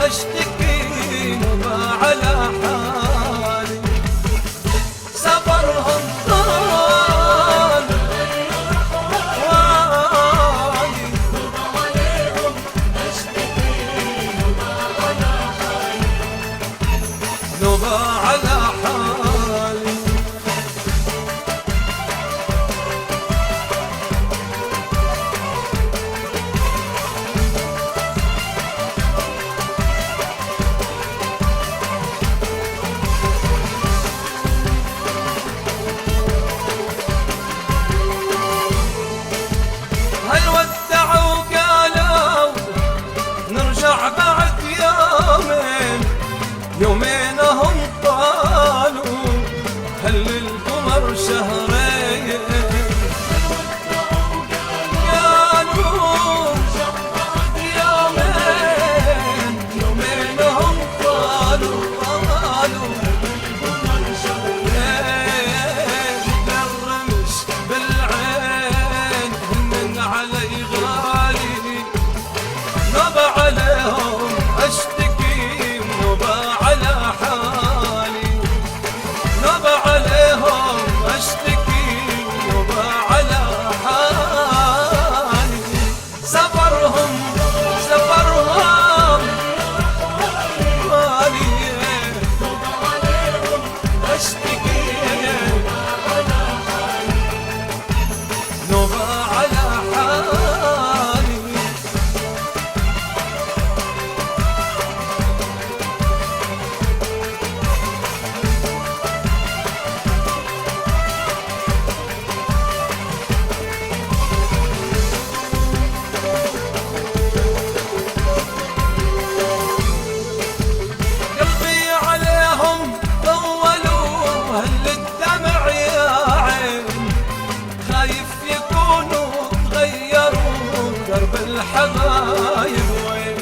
اشتكي نوبة على حالي. سفرهم طال واني عليهم اشتكي نوبة على حالي، نوبة على حالي. هل ودعوا قالوا نرجع بعد يومين، يومين هم طالوا هل القمر شهرين. قالوا بعد يومين، يومين هم طالوا القمر شهرين. بالرمش بالعين هن علي غالي، نوبة عليهم اشتكي نوبة على حالي، نوبة عليهم اشتكي نوبة على حالي. سفرهم غالي، نوبة عليهم اشتكي نوبة على حالي. قلبي عليهم طولوا هل الدمع يا عين، خايف يكونوا تغيروا درب الحبايب وين.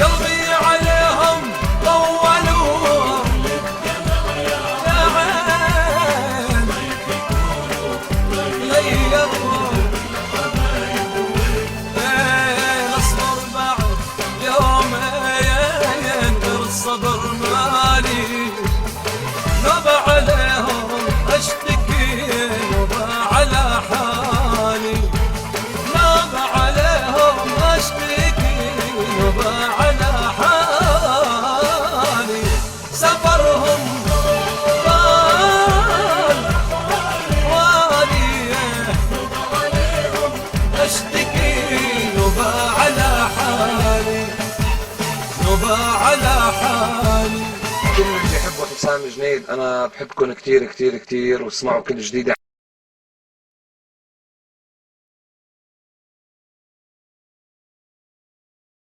قلبي عليهم طولوا هل الدمع يا عين، خايف يكونوا تغيروا اصبر بعد يومين الصبر مالي، نوبة عليهم اشتكي نوبة على حالي، نوبة عليهم اشتكي نوبة على حالي. سفرهم طال واني نوبة عليهم اشتكي نوبة على حالي، نوبة على حالي. كل اللي بيحبوا حسام جنيد انا بحبكم كتير كتير كتير، واسمعوا كل جديد.